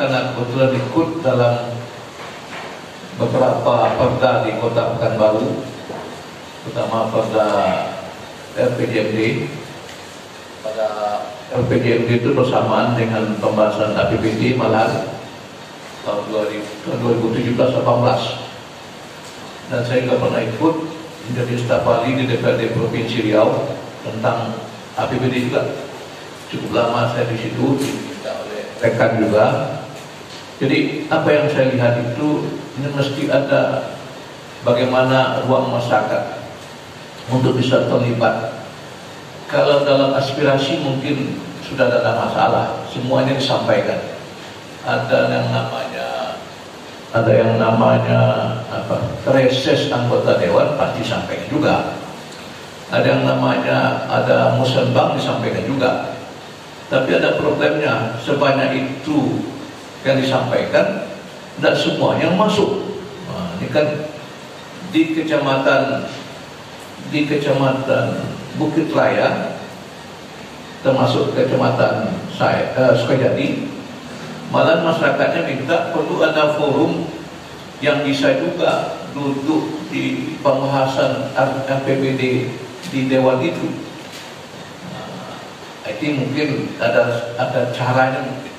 karena kebetulan ikut dalam beberapa perda di Kota Pekanbaru, terutama perda LPJMD. Pada LPJMD itu bersamaan dengan pembahasan APBD malah tahun 2017-18, dan saya juga pernah ikut menjadi staf ahli di DPRD Provinsi Riau tentang APBD juga. Cukup lama saya di situ, diminta oleh rekan juga. Jadi apa yang saya lihat itu, ini mesti ada bagaimana ruang masyarakat untuk bisa terlibat. Kalau dalam aspirasi mungkin sudah ada masalah, semuanya disampaikan. Ada yang namanya reses anggota dewan pasti disampaikan juga. Ada yang namanya ada musembang disampaikan juga. Tapi ada problemnya, sebanyak itu yang disampaikan, tidak semua yang masuk. Nah, ini kan di kecamatan Bukit Raya, termasuk kecamatan Sukajadi, malah masyarakatnya minta perlu ada forum yang bisa juga duduk di pembahasan APBD di dewan itu. Itu mungkin ada caranya, mungkin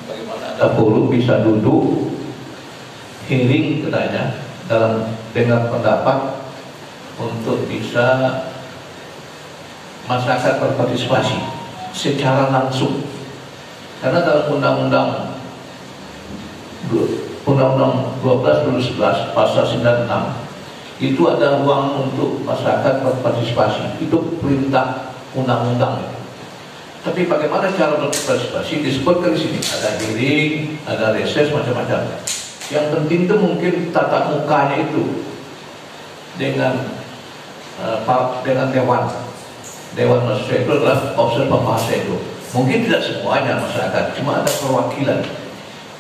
bagaimana ada forum bisa duduk hearing katanya dalam dengar pendapat untuk bisa masyarakat berpartisipasi secara langsung. Karena dalam Undang-Undang 12 2011 pasal 96 itu ada ruang untuk masyarakat berpartisipasi, itu perintah undang-undang. Tapi bagaimana cara berpartisipasi disebutkan di sini, ada hearing, ada reses, macam-macam. Yang penting itu mungkin tatap mukanya itu dengan dewan manusia itu adalah opsi pembahasa itu. Mungkin tidak semuanya masyarakat, cuma ada perwakilan.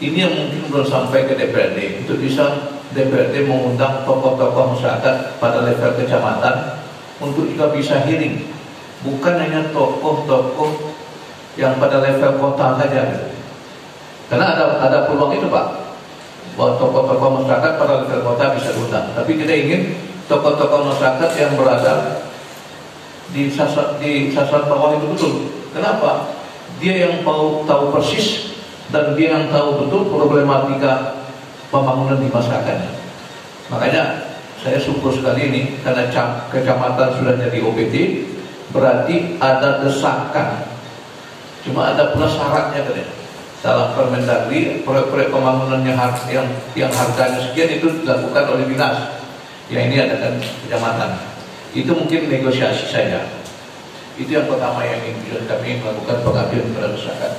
Ini yang mungkin belum sampai ke DPRD. Untuk bisa DPRD mengundang tokoh-tokoh masyarakat pada level kecamatan untuk juga bisa hearing. Bukan hanya tokoh-tokoh yang pada level kota saja. Karena ada peluang itu, Pak, bahwa tokoh-tokoh masyarakat pada level kota bisa diundang. Tapi kita ingin tokoh-tokoh masyarakat yang berada di sasaran bawah itu betul. Kenapa? Dia yang tahu persis, dan dia yang tahu betul problematika pembangunan di masyarakatnya. Makanya saya syukur sekali ini, karena kecamatan sudah jadi OPT, berarti ada desakan. Cuma ada pula syaratnya tadi. Dalam Permendagri, proyek-proyek pembangunan yang harganya sekian itu dilakukan oleh dinas. Yang ini adakan kecamatan. Itu mungkin negosiasi saja. Itu yang pertama yang ingin kami melakukan pengabdian kepada masyarakat.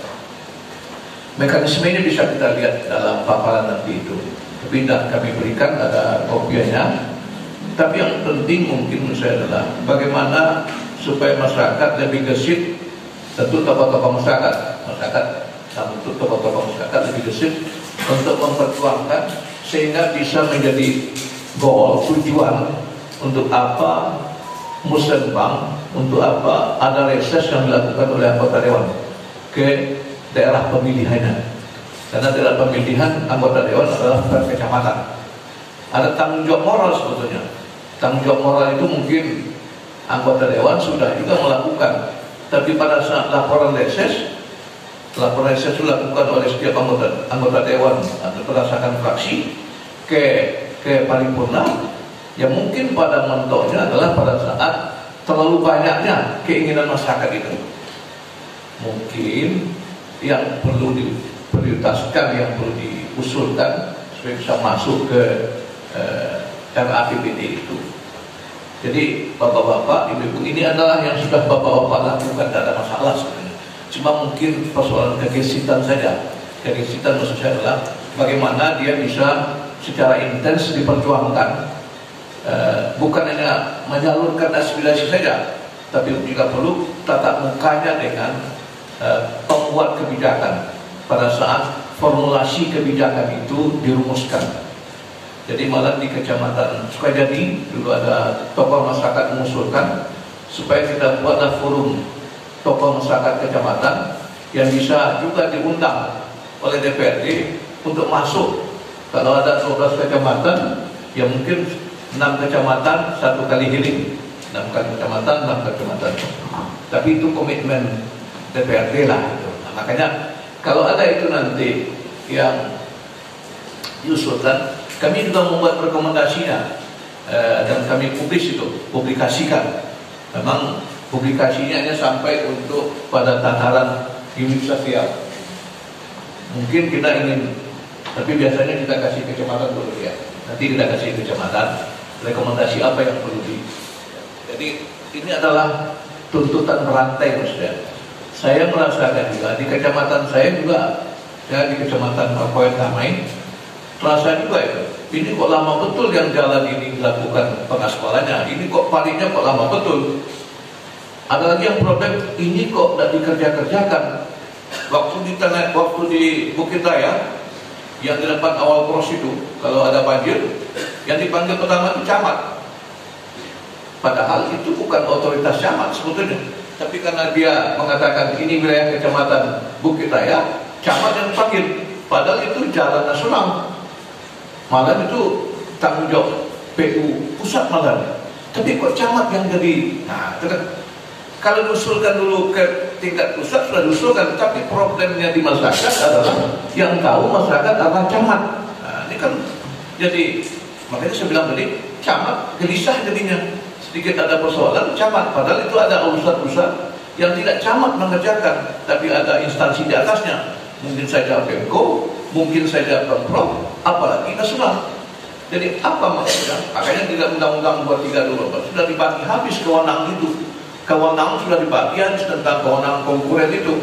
Mekanisme ini bisa kita lihat dalam paparan nanti itu. Tapi tidak kami berikan, ada kopiannya. Tapi yang penting mungkin menurut saya adalah bagaimana supaya masyarakat lebih gesit. Tentu tokoh-tokoh masyarakat untuk tokoh-tokoh masyarakat lebih gesit untuk memperjuangkan sehingga bisa menjadi goal, tujuan untuk apa musembang, untuk apa ada reses yang dilakukan oleh anggota dewan ke daerah pemilihannya. Karena daerah pemilihan anggota dewan adalah per kecamatan. Ada tanggung jawab moral sebetulnya. Tanggung jawab moral itu mungkin anggota dewan sudah juga melakukan. Tapi pada saat laporan reses dilakukan oleh setiap anggota dewan atau berdasarkan fraksi ke paripurna, yang mungkin pada mentoknya adalah pada saat terlalu banyaknya keinginan masyarakat itu. Mungkin yang perlu diprioritaskan, yang perlu diusulkan supaya bisa masuk ke RAPBD itu. Jadi bapak-bapak, ibu-ibu, ini adalah yang sudah bapak-bapak lakukan, tidak ada masalah sebenarnya. Cuma mungkin persoalan kegesitan saja. Kegesitan maksud saya adalah bagaimana dia bisa secara intens diperjuangkan. Bukan hanya menyalurkan aspirasi saja, tapi juga perlu tatap mukanya dengan pembuat kebijakan pada saat formulasi kebijakan itu dirumuskan. Jadi malah di Kecamatan Sukajadi dulu ada tokoh masyarakat mengusulkan supaya kita buatlah forum tokoh masyarakat kecamatan yang bisa juga diundang oleh DPRD untuk masuk. Kalau ada 12 kecamatan, ya mungkin 6 kecamatan 1 kali healing, 6 kecamatan, 6 kecamatan. Tapi itu komitmen DPRD lah. Nah, makanya kalau ada itu nanti yang diusulkan, kami juga membuat rekomendasinya dan kami publikasikan. Memang publikasinya hanya sampai untuk pada tataran unit sosial. Mungkin kita ingin, tapi biasanya kita kasih kecamatan dulu ya. Nanti kita kasih kecamatan rekomendasi apa yang perlu di. Jadi ini adalah tuntutan berantai, maksudnya. Saya merasakan juga di kecamatan saya di kecamatan Pakoyan Damai, terasa juga itu. Ini kok lama betul yang jalan ini dilakukan pengaspalannya. Ini kok paliknya kok lama betul. Ada lagi yang problem, ini kok tidak dikerjakan. Waktu di Bukit Raya, yang di depan awal cross itu, kalau ada banjir, yang dipanggil pertama itu camat. Padahal itu bukan otoritas camat sebetulnya. Tapi karena dia mengatakan ini wilayah kecamatan Bukit Raya, camat yang panggil. Padahal itu jalan nasional. Malah itu tanggung jawab PU pusat malah. Tapi kok camat yang jadi? Nah, itu kan. Kalau diusulkan dulu ke tingkat pusat sudah diusulkan, tapi problemnya di masyarakat adalah yang tahu masyarakat adalah camat. Nah, ini kan jadi makanya saya bilang tadi camat gelisah jadinya. Sedikit ada persoalan camat, padahal itu ada urusan-urusan yang tidak camat mengerjakan, tapi ada instansi di atasnya. Mungkin saja Pemko, mungkin saja Pemprov, apalagi nasional. Jadi apa maksudnya? Makanya tidak Undang-Undang 23/2024 sudah dibagi habis kewenangan itu. Kewenangan sudah dibagi habis tentang kewenangan konkuren itu.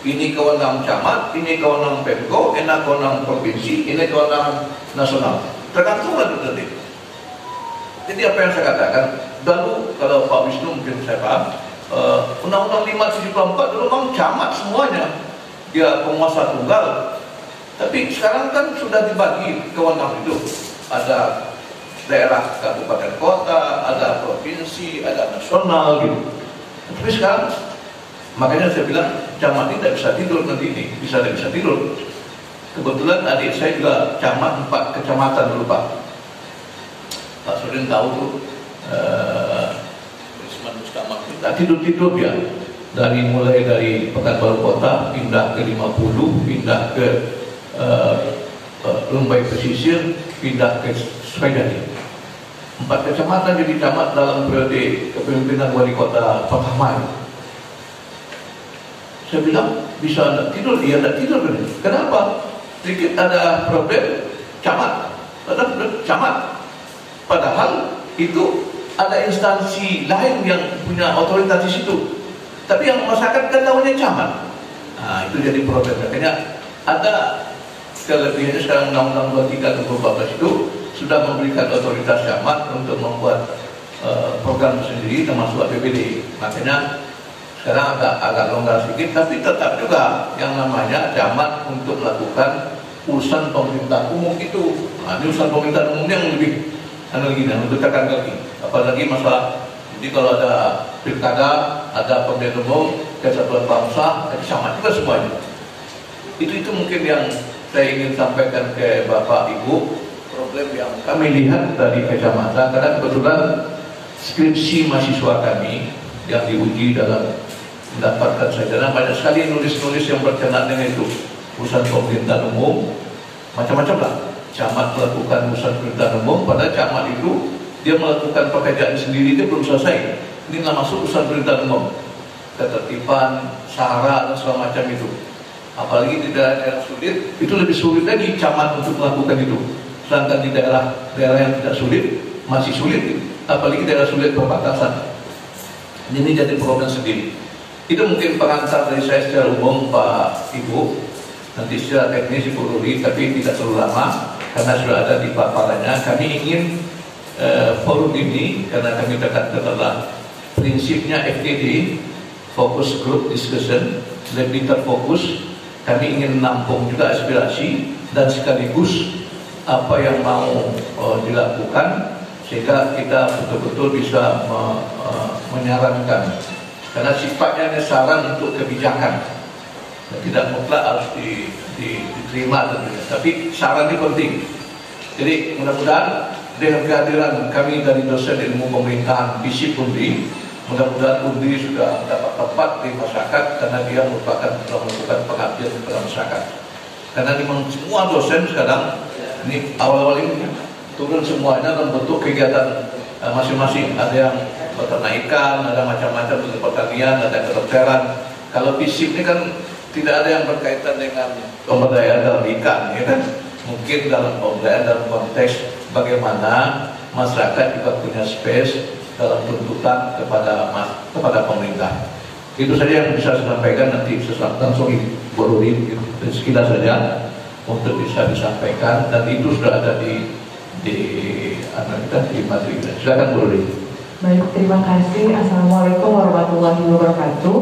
Ini kewenangan camat, ini kewenangan Pemko, ini kewenangan provinsi, ini kewenangan nasional. Tergantung lagi nanti. Jadi apa yang saya katakan, dulu kalau Pak Wisnu mungkin saya paham, Undang-Undang 5/74 dulu memang camat semuanya, dia penguasa tunggal. Tapi sekarang kan sudah dibagi kewenangan itu. Ada daerah kabupaten kota, ada provinsi, ada nasional gitu. Tapi sekarang, makanya saya bilang camat ini tidak bisa tidur nanti ini, tidak bisa tidur. Kebetulan adik saya juga camat 4 kecamatan dulu Pak. Pak Sudin tahu tuh, Risman Mustamak tidak tidur-tidur ya. Mulai dari Pekanbaru Kota, pindah ke 50, pindah ke Lumbai Pesisir, pindah ke Swedani. 4 kecamatan jadi camat dalam periode kepemimpinan wali kota Pakamai. Saya bilang bisa tidak tidur, iya tidak tidur. Kenapa? Sedikit ada problem camat, ada problem camat. Padahal itu ada instansi lain yang punya otoritas di situ. Tapi yang masyarakat kan tahunya camat. Nah itu jadi problem. Makanya ada kelebihannya sekarang Undang-Undang 23/2014 itu sudah memberikan otoritas camat untuk membuat program sendiri termasuk APBD. Makanya sekarang agak longgar sedikit, tapi tetap juga yang namanya camat untuk melakukan urusan pemerintah umum itu. Nah, ini urusan pemerintah umum yang lebih lebih tekan lagi. Apalagi masalah, jadi kalau ada pilkada, ada pemilihan umum, kesatuan bangsa, camat juga semuanya. Itu mungkin yang saya ingin sampaikan ke Bapak Ibu. Problem yang kami lihat dari kecamatan, karena kebetulan skripsi mahasiswa kami yang diuji dalam mendapatkan sarjana banyak sekali nulis-nulis yang berkenaan dengan itu, urusan pemerintahan umum, macam-macam lah. Camat melakukan urusan pemerintahan umum, pada camat itu dia melakukan pekerjaan sendiri, dia belum selesai. Ini nggak masuk urusan pemerintahan umum, ketertiban, sara dan segala macam itu. Apalagi di daerah sulit, itu lebih sulit lagi camat untuk melakukan itu. Sedangkan di daerah yang tidak sulit, masih sulit, apalagi daerah sulit perbatasan. Ini jadi problem sendiri. Itu mungkin pengantar dari saya secara umum Pak Ibu. Nanti secara teknis Ibu Ruli, tapi tidak terlalu lama karena sudah ada di paparannya. Kami ingin forum ini, karena kami katakan adalah prinsipnya FGD, Focus Group Discussion, lebih terfokus. Kami ingin menampung juga aspirasi dan sekaligus apa yang mau dilakukan, sehingga kita betul-betul bisa menyarankan, karena sifatnya saran untuk kebijakan. Tidak mutlak harus diterima tentunya, tapi saran ini penting. Jadi mudah-mudahan dengan kehadiran kami dari dosen ilmu pemerintahan FISIP Undi, mudah-mudahan Undi sudah dapat tempat di masyarakat karena dia merupakan pengabdian kepada masyarakat. Karena memang semua dosen sekarang ini awal-awal ini turun semuanya dalam bentuk kegiatan masing-masing. Ada yang peternak ikan, ada macam-macam bentuk pertanian, ada kedokteran. Kalau FISIP ini kan tidak ada yang berkaitan dengan pemberdayaan dalam ikan, ya kan? Mungkin dalam pemberdayaan dalam konteks bagaimana masyarakat juga punya space dalam tuntutan kepada pemerintah. Itu saja yang bisa saya sampaikan. Nanti langsung Ibu Rudi sekilas saja untuk bisa disampaikan, dan itu sudah ada di materi kita. Silakan Bu Rudi. Baik, terima kasih. Assalamualaikum warahmatullahi wabarakatuh.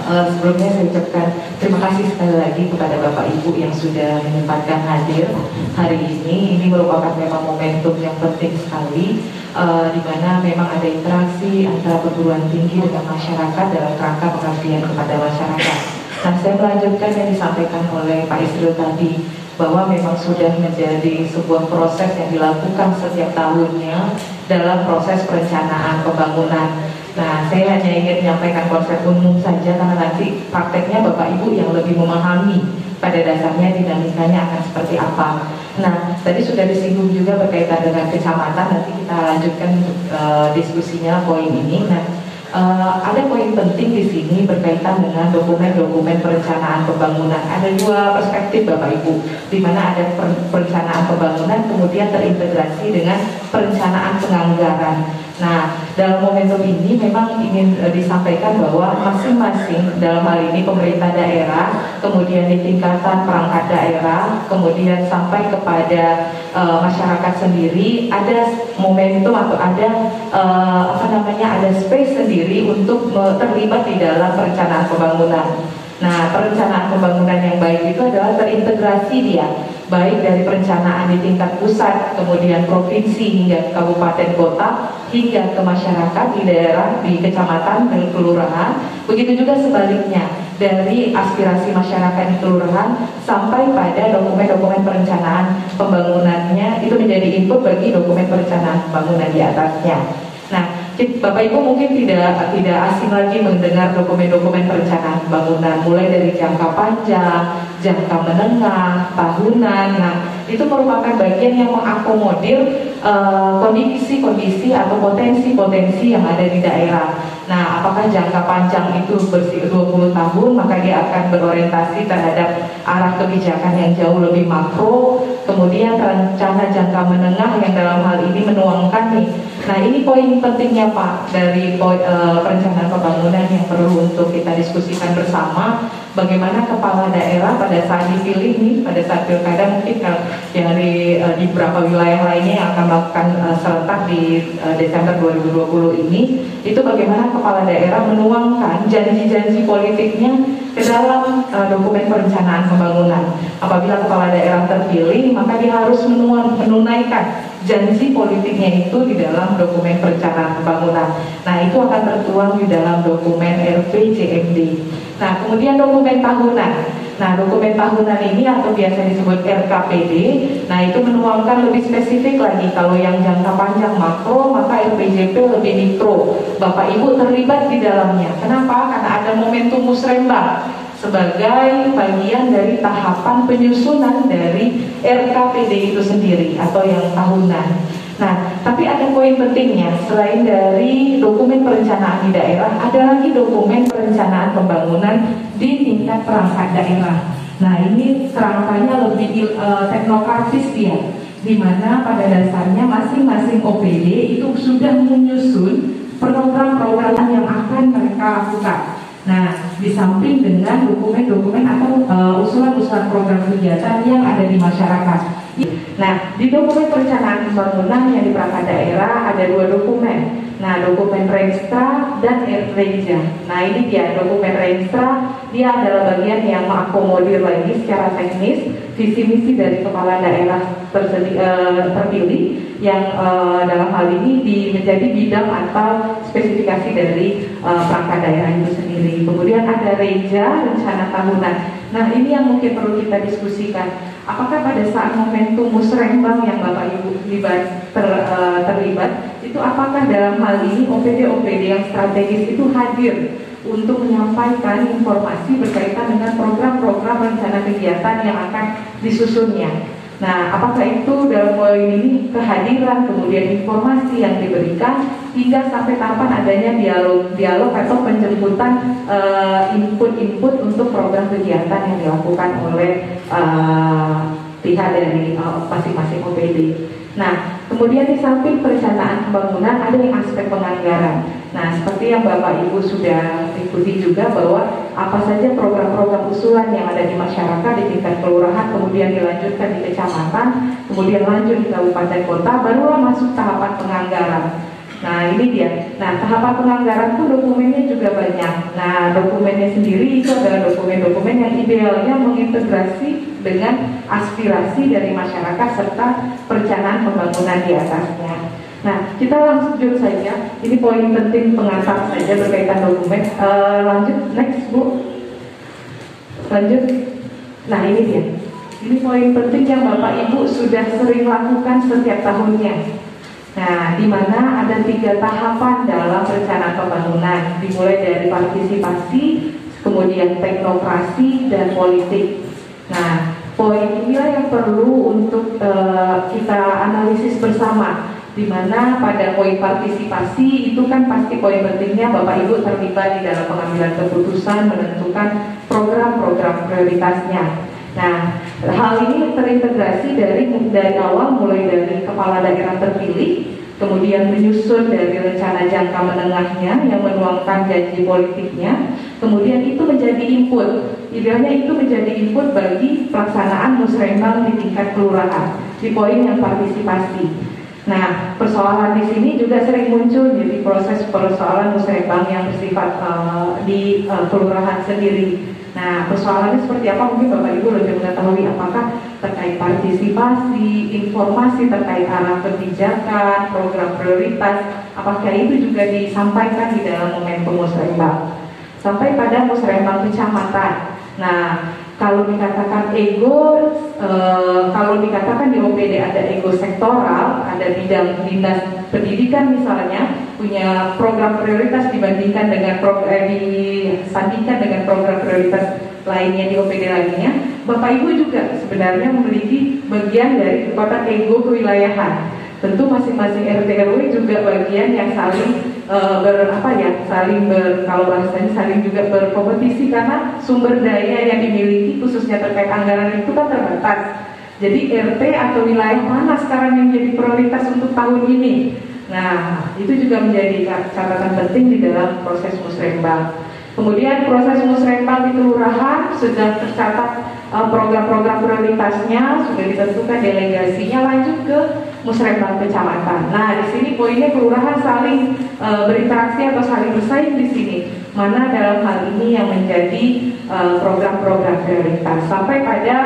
Sebelumnya saya ucapkan terima kasih sekali lagi kepada Bapak Ibu yang sudah menyempatkan hadir hari ini. Ini merupakan memang momentum yang penting sekali, di mana memang ada interaksi antara perguruan tinggi dengan masyarakat dalam rangka pengabdian kepada masyarakat. Nah, saya melanjutkan yang disampaikan oleh Pak Isril tadi, bahwa memang sudah menjadi sebuah proses yang dilakukan setiap tahunnya dalam proses perencanaan pembangunan. Nah, saya hanya ingin menyampaikan konsep umum saja karena nanti prakteknya Bapak Ibu yang lebih memahami pada dasarnya dinamikanya akan seperti apa. Nah, tadi sudah disinggung juga berkaitan dengan kecamatan, nanti kita lanjutkan diskusinya poin ini. Nah, ada poin penting di sini berkaitan dengan dokumen-dokumen perencanaan pembangunan. Ada dua perspektif Bapak Ibu, di mana ada perencanaan pembangunan kemudian terintegrasi dengan perencanaan penganggaran. Nah, dalam momentum ini memang ingin disampaikan bahwa masing-masing dalam hal ini pemerintah daerah, kemudian di tingkatan perangkat daerah, kemudian sampai kepada masyarakat sendiri, ada momentum atau ada ada space sendiri untuk terlibat di dalam perencanaan pembangunan. Nah, perencanaan pembangunan yang baik itu adalah terintegrasi dia, baik dari perencanaan di tingkat pusat, kemudian provinsi hingga kabupaten kota, hingga ke masyarakat di daerah, di kecamatan dan kelurahan. Begitu juga sebaliknya, dari aspirasi masyarakat di kelurahan sampai pada dokumen-dokumen perencanaan pembangunannya itu menjadi input bagi dokumen perencanaan pembangunan di atasnya. Nah, Bapak Ibu mungkin tidak asing lagi mendengar dokumen-dokumen perencanaan pembangunan, mulai dari jangka panjang, jangka menengah, tahunan. Nah, itu merupakan bagian yang mengakomodir kondisi-kondisi atau potensi-potensi yang ada di daerah. Nah, apakah jangka panjang itu bersih 20 tahun, maka dia akan berorientasi terhadap arah kebijakan yang jauh lebih makro. Kemudian rencana jangka menengah yang dalam hal ini menuangkan nih. Nah, ini poin pentingnya Pak dari perencanaan pembangunan yang perlu untuk kita diskusikan bersama. Bagaimana kepala daerah pada saat dipilih nih, pada saat pilkada mungkin yang di beberapa wilayah lainnya yang akan melakukan serentak di Desember 2020 ini, itu bagaimana kepala daerah menuangkan janji-janji politiknya ke dalam dokumen perencanaan pembangunan. Apabila kepala daerah terpilih, maka dia harus menunaikan janji politiknya itu di dalam dokumen perencanaan pembangunan. Nah, itu akan tertuang di dalam dokumen RPJMD. Nah, kemudian dokumen tahunan. Nah, dokumen tahunan ini atau biasa disebut RKPD, nah itu menuangkan lebih spesifik lagi. Kalau yang jangka panjang makro, maka RPJP lebih mikro. Bapak Ibu terlibat di dalamnya. Kenapa? Karena ada momentum musrembang sebagai bagian dari tahapan penyusunan dari RKPD itu sendiri atau yang tahunan. Nah, tapi ada poin pentingnya, selain dari dokumen perencanaan di daerah, ada lagi dokumen perencanaan pembangunan di tingkat perangkat daerah. Nah, ini kerangkanya lebih teknokratis dia, di mana pada dasarnya masing-masing OPD itu sudah menyusun program-program yang akan mereka lakukan. Nah, di samping dengan dokumen-dokumen atau usulan-usulan program kegiatan yang ada di masyarakat. Nah, di dokumen perencanaan pembangunan yang di perangkat daerah ada 2 dokumen. Nah, dokumen Renstra dan Reja. Nah, ini dia dokumen Renstra, dia adalah bagian yang mengakomodir lagi secara teknis visi misi dari kepala daerah terpilih yang dalam hal ini menjadi bidang atau spesifikasi dari perangkat daerah itu sendiri. Kemudian ada Reja, rencana tahunan. Nah, ini yang mungkin perlu kita diskusikan. Apakah pada saat momentum musrembang yang Bapak Ibu terlibat, itu apakah dalam hal ini OPD-OPD yang strategis itu hadir untuk menyampaikan informasi berkaitan dengan program-program rencana kegiatan yang akan disusunnya? Nah, apakah itu dalam poin ini kehadiran, kemudian informasi yang diberikan hingga sampai tahapan adanya dialog atau penjemputan input-input untuk program kegiatan yang dilakukan oleh pihak dari masing-masing OPD. Nah, kemudian di samping perencanaan pembangunan ada yang aspek penganggaran. Nah, seperti yang Bapak Ibu sudah ikuti juga bahwa apa saja program-program usulan yang ada di masyarakat di tingkat kelurahan, kemudian dilanjutkan di kecamatan, kemudian lanjut di kabupaten kota, barulah masuk tahapan penganggaran. Nah, ini dia. Nah, tahapan penganggaran pun dokumennya juga banyak. Nah, dokumennya sendiri itu adalah dokumen-dokumen yang idealnya mengintegrasi dengan aspirasi dari masyarakat serta perencanaan pembangunan di atasnya. Nah, kita langsung saja. Ini poin penting pengantar saja berkaitan dokumen. Lanjut, next Bu. Lanjut. Nah, ini dia. Ini poin penting yang Bapak Ibu sudah sering lakukan setiap tahunnya. Nah, di mana ada 3 tahapan dalam perencanaan pembangunan, dimulai dari partisipasi, kemudian teknokrasi, dan politik. Nah, poin inilah yang perlu untuk kita analisis bersama, di mana pada poin partisipasi itu kan pasti poin pentingnya Bapak Ibu terlibat di dalam pengambilan keputusan, menentukan program-program prioritasnya. Nah, hal ini terintegrasi dari awal, mulai dari kepala daerah terpilih, kemudian menyusun dari rencana jangka menengahnya yang menuangkan janji politiknya, kemudian itu menjadi input. Idealnya itu menjadi input bagi pelaksanaan musrembang di tingkat kelurahan, di poin yang partisipasi. Nah, persoalan di sini juga sering muncul jadi proses persoalan musrembang yang bersifat di kelurahan sendiri. Nah, persoalannya seperti apa? Mungkin Bapak Ibu lebih mengetahui, apakah terkait partisipasi, informasi terkait arah kebijakan, program prioritas, apakah itu juga disampaikan di dalam momentum musrembang sampai pada musrembang kecamatan. Nah, kalau dikatakan kalau dikatakan di OPD ada ego sektoral, ada bidang dinas pendidikan misalnya punya program prioritas dibandingkan dengan disandingkan dengan program prioritas lainnya di OPD lainnya, Bapak Ibu juga sebenarnya memiliki bagian dari kekuatan ego kewilayahan. Tentu masing-masing RT RW juga bagian yang saling kalau bahasanya saling juga berkompetisi, karena sumber daya yang dimiliki khususnya terkait anggaran itu kan terbatas. Jadi RT atau wilayah mana sekarang yang jadi prioritas untuk tahun ini? Nah, itu juga menjadi catatan penting di dalam proses musrembang. Kemudian proses musrembang di kelurahan sudah tercatat program-program prioritasnya, sudah ditentukan delegasinya, lanjut ke musrembang kecamatan. Nah, di sini poinnya kelurahan saling berinteraksi atau saling bersaing di sini. Mana dalam hal ini yang menjadi program-program prioritas sampai pada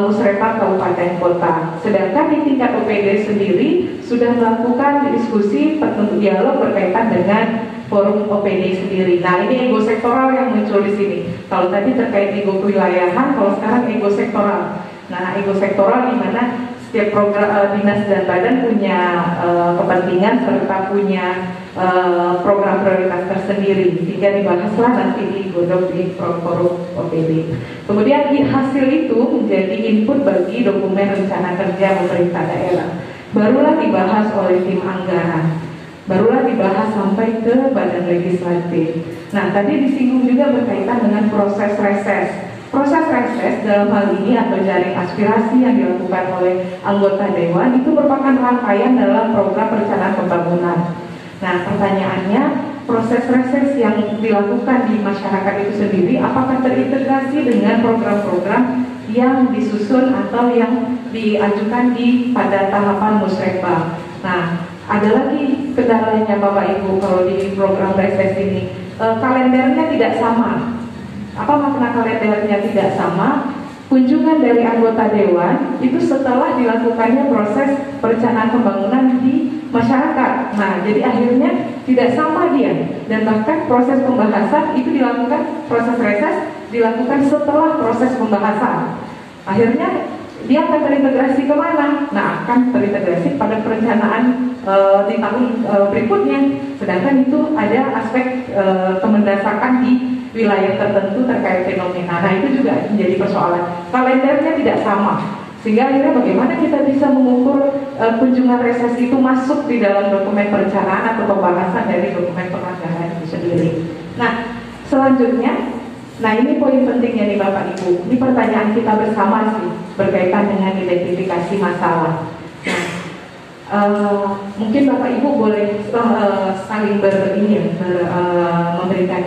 musrembang kabupaten kota. Sedangkan di tingkat OPD sendiri sudah melakukan diskusi dialog berkaitan dengan forum OPD sendiri. Nah, ini ego sektoral yang muncul di sini. Kalau tadi terkait ego kewilayahan, kalau sekarang ego sektoral. Nah, ego sektoral di mana setiap program dinas dan badan punya kepentingan serta punya program prioritas tersendiri, sehingga dibahaslah nanti di godok di forum OPD. Kemudian hasil itu menjadi input bagi dokumen rencana kerja pemerintah daerah. Barulah dibahas oleh tim anggaran. Barulah dibahas sampai ke badan legislatif. Nah, tadi disinggung juga berkaitan dengan proses reses. Proses reses dalam hal ini atau jaring aspirasi yang dilakukan oleh anggota dewan itu merupakan rangkaian dalam program perencanaan pembangunan. Nah, pertanyaannya, proses reses yang dilakukan di masyarakat itu sendiri apakah terintegrasi dengan program-program yang disusun atau yang diajukan pada tahapan musrembang. Nah, ada lagi kendalanya Bapak Ibu kalau di program reses ini, kalendernya tidak sama. Apa makna kalendernya tidak sama? Kunjungan dari anggota dewan itu setelah dilakukannya proses perencanaan pembangunan di masyarakat. Nah, jadi akhirnya tidak sama dia, dan bahkan proses pembahasan itu dilakukan, proses reses dilakukan setelah proses pembahasan. Akhirnya dia akan terintegrasi kemana? Nah, akan terintegrasi pada perencanaan di tahun berikutnya. Sedangkan itu ada aspek mendasarkan di wilayah tertentu terkait fenomena. Nah, itu juga menjadi persoalan. Kalendernya tidak sama, sehingga akhirnya bagaimana kita bisa mengukur kunjungan reses itu masuk di dalam dokumen perencanaan atau pembahasan dari dokumen penganggaran itu sendiri. Nah, selanjutnya, nah ini poin pentingnya nih Bapak Ibu. Ini pertanyaan kita bersama sih berkaitan dengan identifikasi masalah. Nah, mungkin Bapak Ibu boleh saling memberikan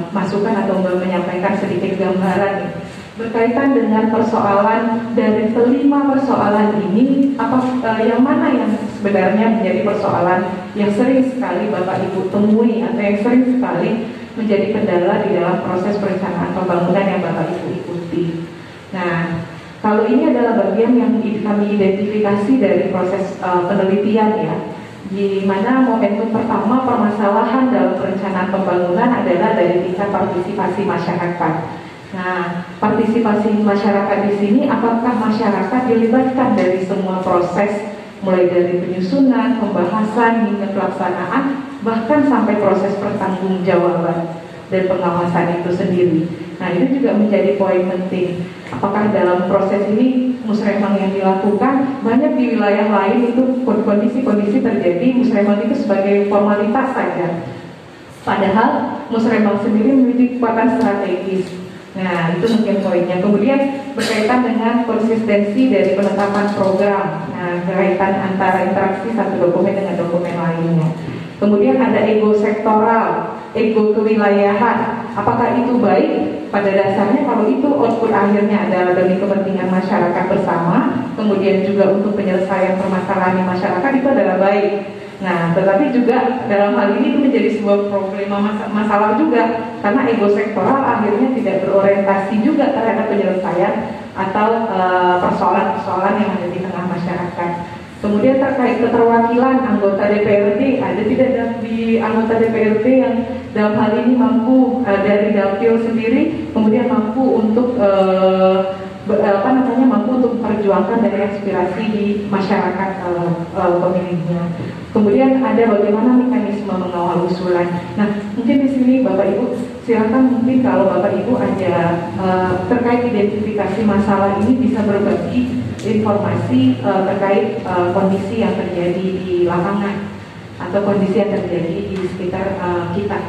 masukan atau menyampaikan sedikit gambaran nih, berkaitan dengan persoalan dari kelima persoalan ini, yang mana yang sebenarnya menjadi persoalan yang sering sekali Bapak Ibu temui atau yang sering sekali menjadi kendala di dalam proses perencanaan pembangunan yang Bapak Ibu ikuti. Nah, kalau ini adalah bagian yang kami identifikasi dari proses penelitian ya, di mana momentum pertama permasalahan dalam perencanaan pembangunan adalah dari tingkat partisipasi masyarakat. Nah, partisipasi masyarakat di sini, apakah masyarakat dilibatkan dari semua proses, mulai dari penyusunan, pembahasan, hingga pelaksanaan, bahkan sampai proses pertanggungjawaban dan pengawasan itu sendiri. Nah, ini juga menjadi poin penting. Apakah dalam proses ini musrembang yang dilakukan, banyak di wilayah lain itu kondisi-kondisi terjadi musrembang itu sebagai formalitas saja, padahal musrembang sendiri memiliki kekuatan strategis. Nah, itu mungkin poinnya. Kemudian berkaitan dengan konsistensi dari penetapan program. Nah, berkaitan antara interaksi satu dokumen dengan dokumen lainnya. Kemudian ada ego sektoral, ego kewilayahan. Apakah itu baik? Pada dasarnya kalau itu output akhirnya adalah demi kepentingan masyarakat bersama, kemudian juga untuk penyelesaian permasalahan di masyarakat, itu adalah baik. Nah, tetapi juga dalam hal ini itu menjadi sebuah problema masalah juga, karena ego sektoral akhirnya tidak berorientasi juga terhadap penyelesaian atau persoalan-persoalan yang ada di tengah masyarakat. Kemudian terkait keterwakilan anggota DPRD, ada tidak di anggota DPRD yang dalam hal ini mampu dari dapil sendiri, kemudian mampu untuk mampu untuk memperjuangkan dari aspirasi di masyarakat pemilihnya. Kemudian ada bagaimana mekanisme mengawal usulan. Nah, mungkin di sini Bapak Ibu silakan, mungkin kalau Bapak Ibu ada terkait identifikasi masalah ini bisa berbagi informasi terkait kondisi yang terjadi di lapangan atau kondisi yang terjadi di sekitar kita.